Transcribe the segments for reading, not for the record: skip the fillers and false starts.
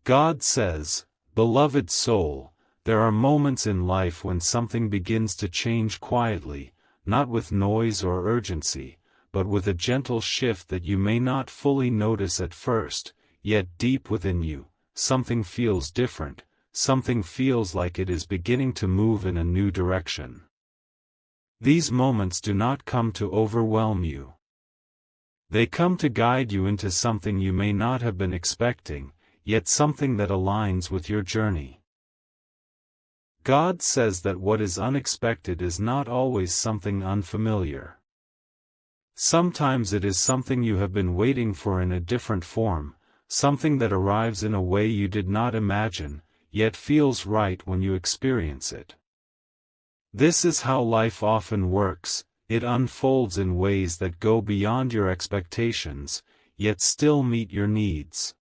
God says, "Beloved soul, there are moments in life when something begins to change quietly, not with noise or urgency, but with a gentle shift that you may not fully notice at first, yet deep within you, something feels different, something feels like it is beginning to move in a new direction." These moments do not come to overwhelm you. They come to guide you into something you may not have been expecting, yet something that aligns with your journey. God says that what is unexpected is not always something unfamiliar. Sometimes it is something you have been waiting for in a different form, something that arrives in a way you did not imagine, yet feels right when you experience it. This is how life often works. It unfolds in ways that go beyond your expectations, yet still meet your needs.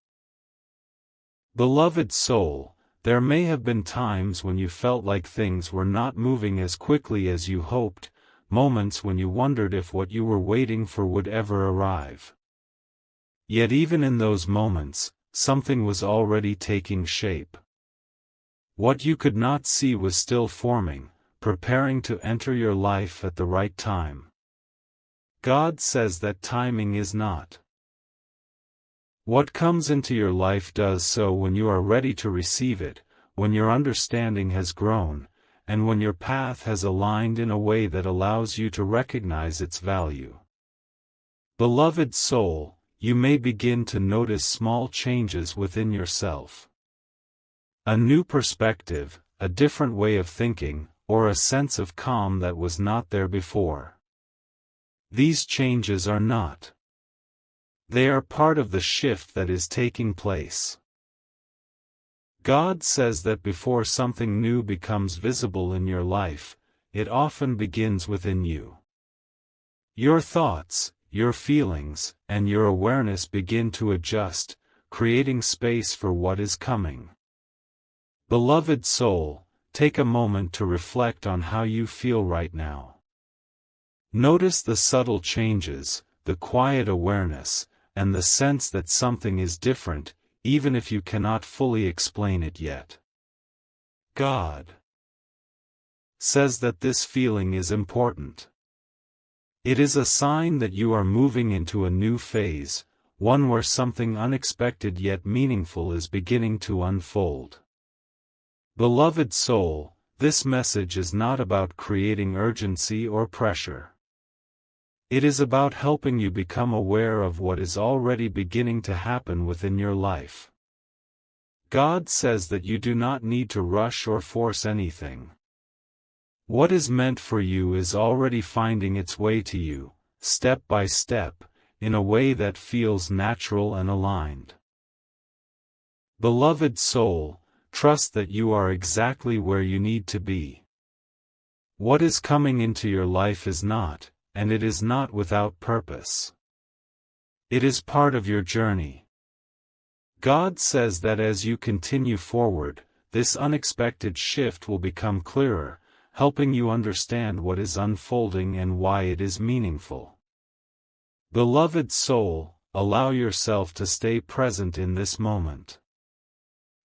Beloved soul, there may have been times when you felt like things were not moving as quickly as you hoped, moments when you wondered if what you were waiting for would ever arrive. Yet even in those moments, something was already taking shape. What you could not see was still forming, preparing to enter your life at the right time. God says that timing is not. What comes into your life does so when you are ready to receive it, when your understanding has grown, and when your path has aligned in a way that allows you to recognize its value. Beloved soul, you may begin to notice small changes within yourself. A new perspective, a different way of thinking, or a sense of calm that was not there before. These changes are not. They are part of the shift that is taking place. God says that before something new becomes visible in your life, it often begins within you. Your thoughts, your feelings, and your awareness begin to adjust, creating space for what is coming. Beloved soul, take a moment to reflect on how you feel right now. Notice the subtle changes, the quiet awareness, and the sense that something is different, even if you cannot fully explain it yet. God says that this feeling is important. It is a sign that you are moving into a new phase, one where something unexpected yet meaningful is beginning to unfold. Beloved soul, this message is not about creating urgency or pressure. It is about helping you become aware of what is already beginning to happen within your life. God says that you do not need to rush or force anything. What is meant for you is already finding its way to you, step by step, in a way that feels natural and aligned. Beloved soul, trust that you are exactly where you need to be. What is coming into your life is not, and it is not without purpose. It is part of your journey. God says that as you continue forward, this unexpected shift will become clearer, helping you understand what is unfolding and why it is meaningful. Beloved soul, allow yourself to stay present in this moment.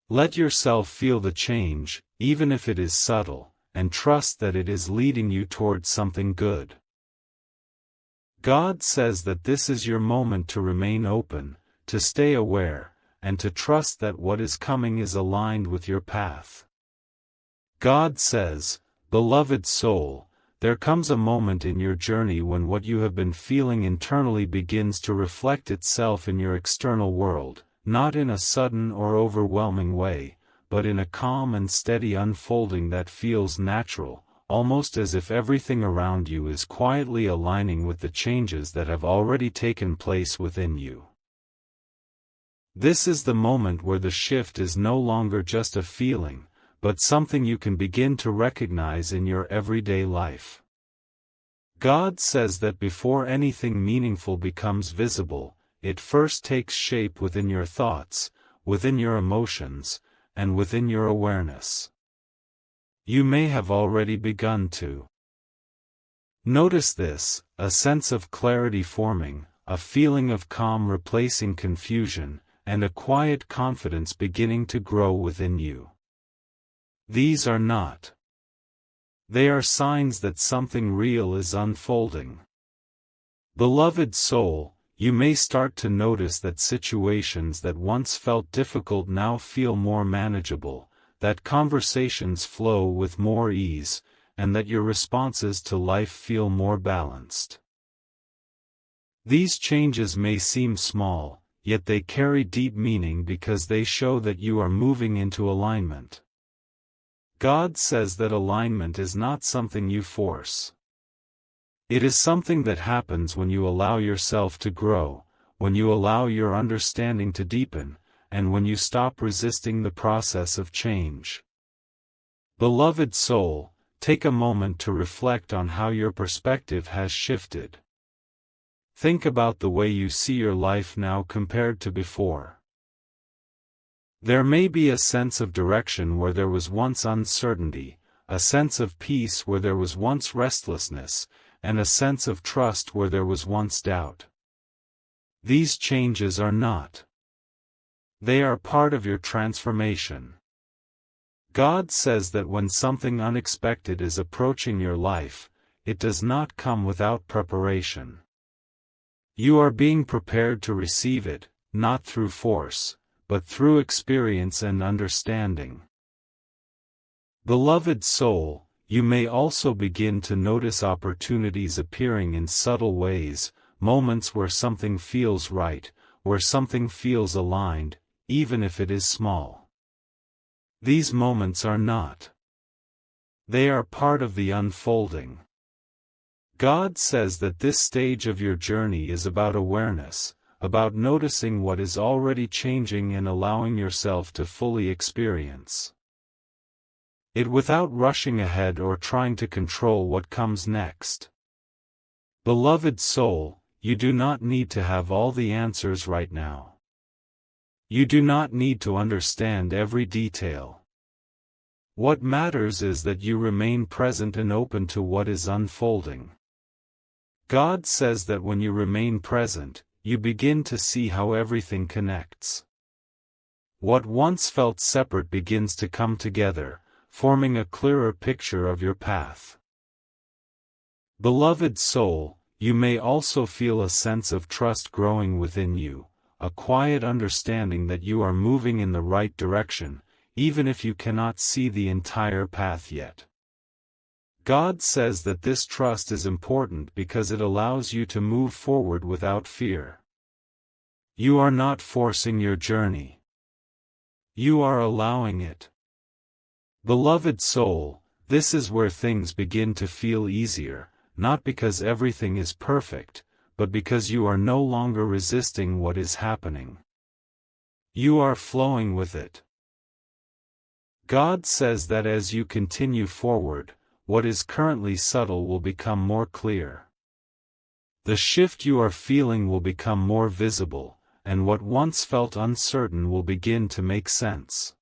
Let yourself feel the change, even if it is subtle, and trust that it is leading you towards something good. God says that this is your moment to remain open, to stay aware, and to trust that what is coming is aligned with your path. God says, beloved soul, there comes a moment in your journey when what you have been feeling internally begins to reflect itself in your external world, not in a sudden or overwhelming way, but in a calm and steady unfolding that feels natural, almost as if everything around you is quietly aligning with the changes that have already taken place within you. This is the moment where the shift is no longer just a feeling, but something you can begin to recognize in your everyday life. God says that before anything meaningful becomes visible, it first takes shape within your thoughts, within your emotions, and within your awareness. You may have already begun to notice this, a sense of clarity forming, a feeling of calm replacing confusion, and a quiet confidence beginning to grow within you. These are not. They are signs that something real is unfolding. Beloved soul, you may start to notice that situations that once felt difficult now feel more manageable, that conversations flow with more ease, and that your responses to life feel more balanced. These changes may seem small, yet they carry deep meaning because they show that you are moving into alignment. God says that alignment is not something you force. It is something that happens when you allow yourself to grow, when you allow your understanding to deepen, and when you stop resisting the process of change. Beloved soul, take a moment to reflect on how your perspective has shifted. Think about the way you see your life now compared to before. There may be a sense of direction where there was once uncertainty, a sense of peace where there was once restlessness, and a sense of trust where there was once doubt. These changes are not. They are part of your transformation. God says that when something unexpected is approaching your life, it does not come without preparation. You are being prepared to receive it, not through force, but through experience and understanding. Beloved soul, you may also begin to notice opportunities appearing in subtle ways, moments where something feels right, where something feels aligned, even if it is small. These moments are not. They are part of the unfolding. God says that this stage of your journey is about awareness, about noticing what is already changing and allowing yourself to fully experience it without rushing ahead or trying to control what comes next. Beloved soul, you do not need to have all the answers right now. You do not need to understand every detail. What matters is that you remain present and open to what is unfolding. God says that when you remain present, you begin to see how everything connects. What once felt separate begins to come together, forming a clearer picture of your path. Beloved soul, you may also feel a sense of trust growing within you, a quiet understanding that you are moving in the right direction, even if you cannot see the entire path yet. God says that this trust is important because it allows you to move forward without fear. You are not forcing your journey. You are allowing it. Beloved soul, this is where things begin to feel easier, not because everything is perfect, but because you are no longer resisting what is happening. You are flowing with it. God says that as you continue forward, what is currently subtle will become more clear. The shift you are feeling will become more visible, and what once felt uncertain will begin to make sense.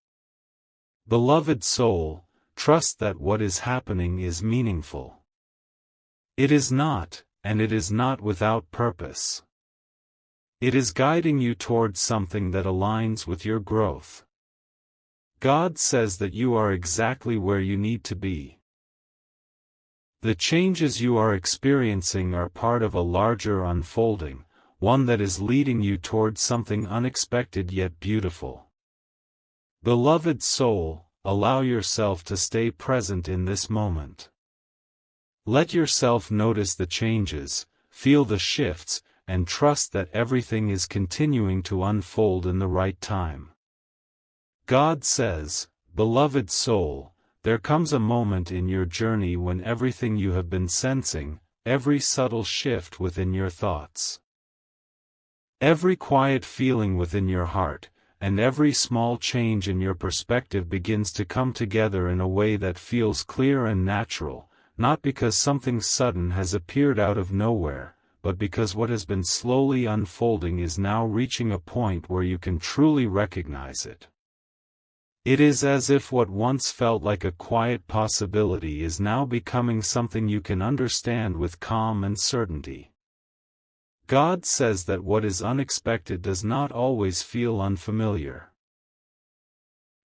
Beloved soul, trust that what is happening is meaningful. It is not, and it is not without purpose. It is guiding you towards something that aligns with your growth. God says that you are exactly where you need to be. The changes you are experiencing are part of a larger unfolding, one that is leading you towards something unexpected yet beautiful. Beloved soul, allow yourself to stay present in this moment. Let yourself notice the changes, feel the shifts, and trust that everything is continuing to unfold in the right time. God says, beloved soul, there comes a moment in your journey when everything you have been sensing, every subtle shift within your thoughts, every quiet feeling within your heart, and every small change in your perspective begins to come together in a way that feels clear and natural, not because something sudden has appeared out of nowhere, but because what has been slowly unfolding is now reaching a point where you can truly recognize it. It is as if what once felt like a quiet possibility is now becoming something you can understand with calm and certainty. God says that what is unexpected does not always feel unfamiliar.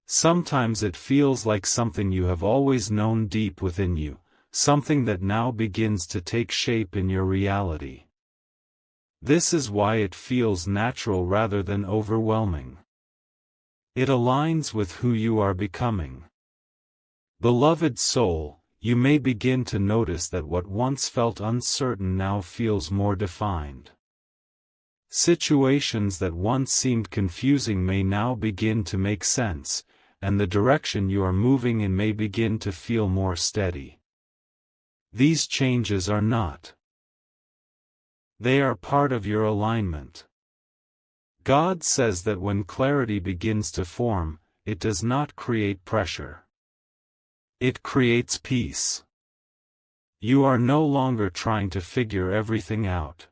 Sometimes it feels like something you have always known deep within you, something that now begins to take shape in your reality. This is why it feels natural rather than overwhelming. It aligns with who you are becoming. Beloved soul, you may begin to notice that what once felt uncertain now feels more defined. Situations that once seemed confusing may now begin to make sense, and the direction you are moving in may begin to feel more steady. These changes are not. They are part of your alignment. God says that when clarity begins to form, it does not create pressure. It creates peace. You are no longer trying to figure everything out.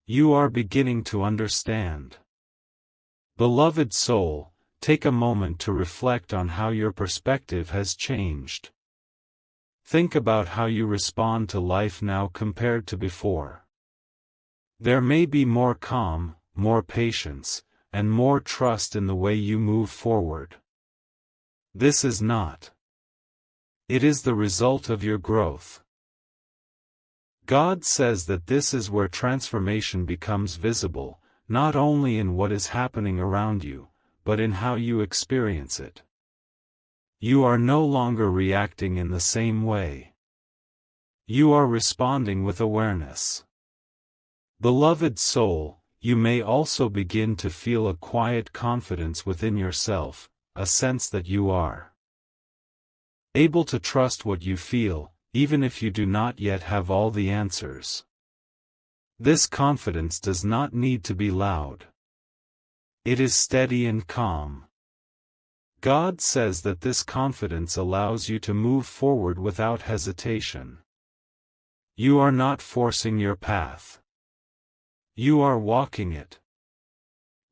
You are beginning to understand. Beloved soul, take a moment to reflect on how your perspective has changed. Think about how you respond to life now compared to before. There may be more calm, more patience, and more trust in the way you move forward. This is not. It is the result of your growth. God says that this is where transformation becomes visible, not only in what is happening around you, but in how you experience it. You are no longer reacting in the same way. You are responding with awareness. Beloved soul, you may also begin to feel a quiet confidence within yourself, a sense that you are able to trust what you feel, even if you do not yet have all the answers. This confidence does not need to be loud. It is steady and calm. God says that this confidence allows you to move forward without hesitation. You are not forcing your path. You are walking it.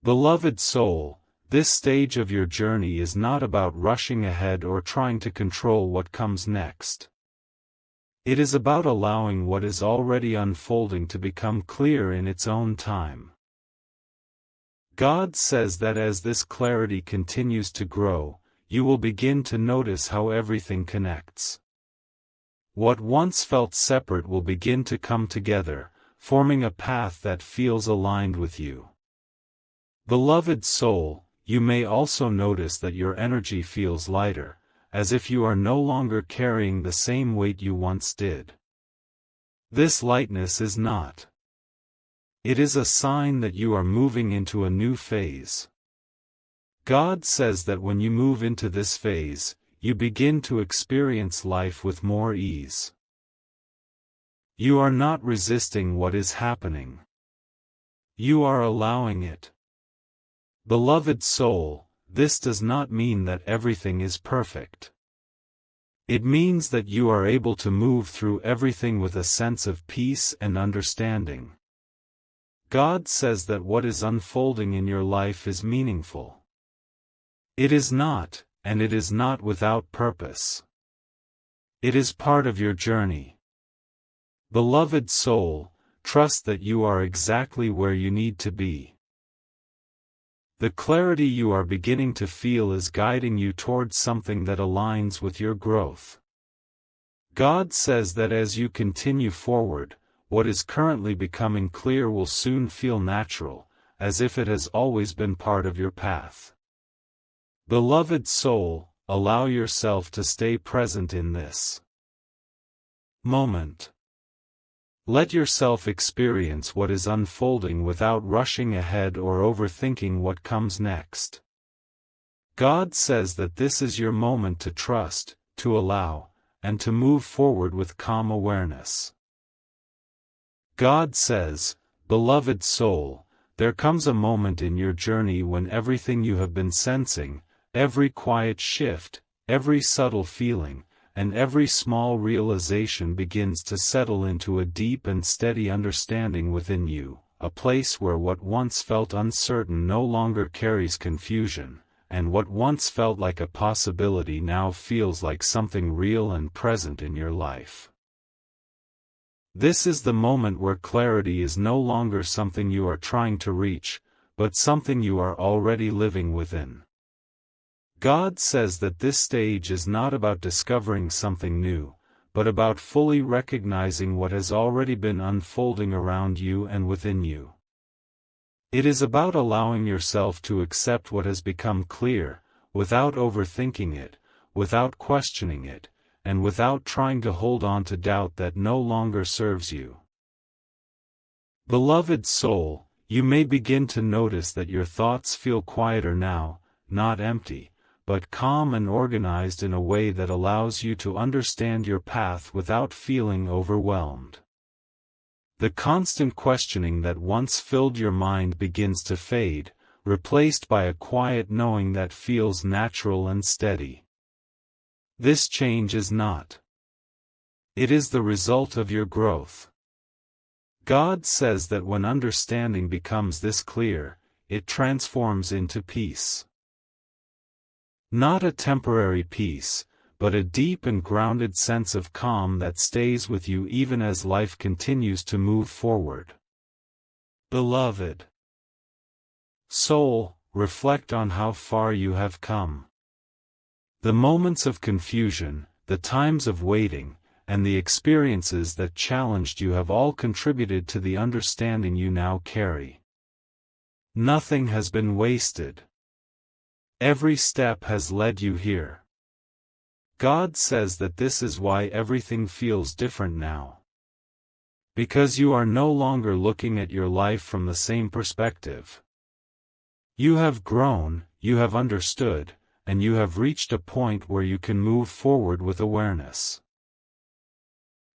Beloved soul, this stage of your journey is not about rushing ahead or trying to control what comes next. It is about allowing what is already unfolding to become clear in its own time. God says that as this clarity continues to grow, you will begin to notice how everything connects. What once felt separate will begin to come together, forming a path that feels aligned with you. Beloved soul, you may also notice that your energy feels lighter, as if you are no longer carrying the same weight you once did. This lightness is not. It is a sign that you are moving into a new phase. God says that when you move into this phase, you begin to experience life with more ease. You are not resisting what is happening. You are allowing it. Beloved soul, this does not mean that everything is perfect. It means that you are able to move through everything with a sense of peace and understanding. God says that what is unfolding in your life is meaningful. It is not, and it is not without purpose. It is part of your journey. Beloved soul, trust that you are exactly where you need to be. The clarity you are beginning to feel is guiding you towards something that aligns with your growth. God says that as you continue forward, what is currently becoming clear will soon feel natural, as if it has always been part of your path. Beloved soul, allow yourself to stay present in this moment. Let yourself experience what is unfolding without rushing ahead or overthinking what comes next. God says that this is your moment to trust, to allow, and to move forward with calm awareness. God says, beloved soul, there comes a moment in your journey when everything you have been sensing, every quiet shift, every subtle feeling, and every small realization begins to settle into a deep and steady understanding within you, a place where what once felt uncertain no longer carries confusion, and what once felt like a possibility now feels like something real and present in your life. This is the moment where clarity is no longer something you are trying to reach, but something you are already living within. God says that this stage is not about discovering something new, but about fully recognizing what has already been unfolding around you and within you. It is about allowing yourself to accept what has become clear, without overthinking it, without questioning it, and without trying to hold on to doubt that no longer serves you. Beloved soul, you may begin to notice that your thoughts feel quieter now, not empty, but calm and organized in a way that allows you to understand your path without feeling overwhelmed. The constant questioning that once filled your mind begins to fade, replaced by a quiet knowing that feels natural and steady. This change is not. It is the result of your growth. God says that when understanding becomes this clear, it transforms into peace. Not a temporary peace, but a deep and grounded sense of calm that stays with you even as life continues to move forward. Beloved soul, reflect on how far you have come. The moments of confusion, the times of waiting, and the experiences that challenged you have all contributed to the understanding you now carry. Nothing has been wasted. Every step has led you here. God says that this is why everything feels different now. Because you are no longer looking at your life from the same perspective. You have grown, you have understood, and you have reached a point where you can move forward with awareness.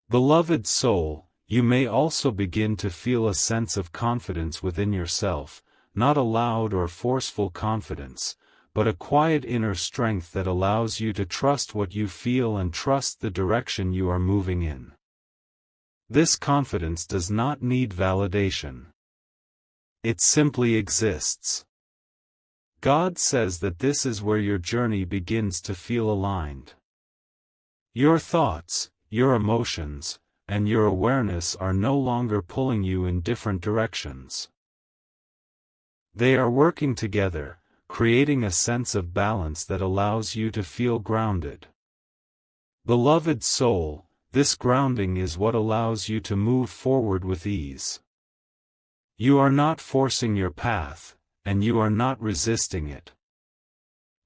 Beloved soul, you may also begin to feel a sense of confidence within yourself, not a loud or forceful confidence, but a quiet inner strength that allows you to trust what you feel and trust the direction you are moving in. This confidence does not need validation. It simply exists. God says that this is where your journey begins to feel aligned. Your thoughts, your emotions, and your awareness are no longer pulling you in different directions. They are working together, creating a sense of balance that allows you to feel grounded. Beloved soul, this grounding is what allows you to move forward with ease. You are not forcing your path, and you are not resisting it.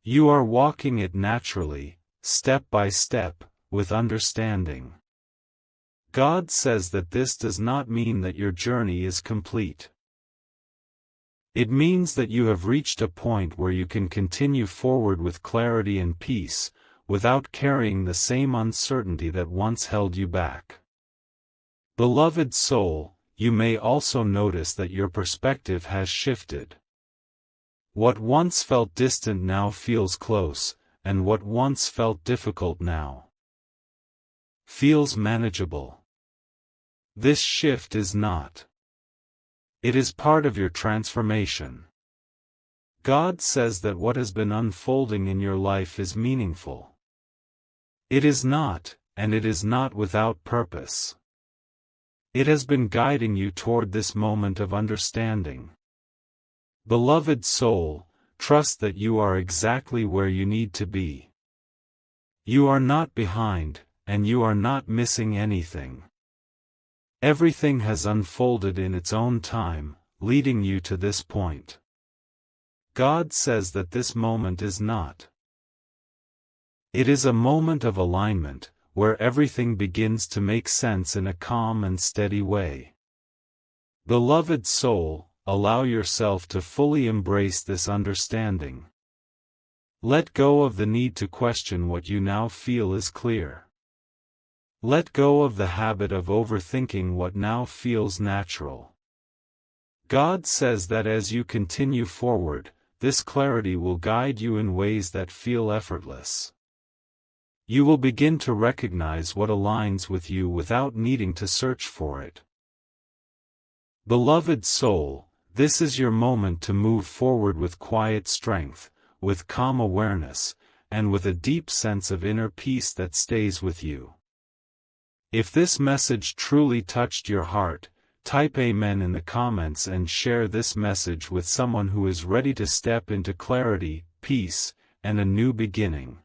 You are walking it naturally, step by step, with understanding. God says that this does not mean that your journey is complete. It means that you have reached a point where you can continue forward with clarity and peace, without carrying the same uncertainty that once held you back. Beloved soul, you may also notice that your perspective has shifted. What once felt distant now feels close, and what once felt difficult now feels manageable. This shift is not. It is part of your transformation. God says that what has been unfolding in your life is meaningful. It is not, and it is not without purpose. It has been guiding you toward this moment of understanding. Beloved soul, trust that you are exactly where you need to be. You are not behind, and you are not missing anything. Everything has unfolded in its own time, leading you to this point. God says that this moment is not. It is a moment of alignment, where everything begins to make sense in a calm and steady way. Beloved soul, allow yourself to fully embrace this understanding. Let go of the need to question what you now feel is clear. Let go of the habit of overthinking what now feels natural. God says that as you continue forward, this clarity will guide you in ways that feel effortless. You will begin to recognize what aligns with you without needing to search for it. Beloved soul, this is your moment to move forward with quiet strength, with calm awareness, and with a deep sense of inner peace that stays with you. If this message truly touched your heart, type Amen in the comments and share this message with someone who is ready to step into clarity, peace, and a new beginning.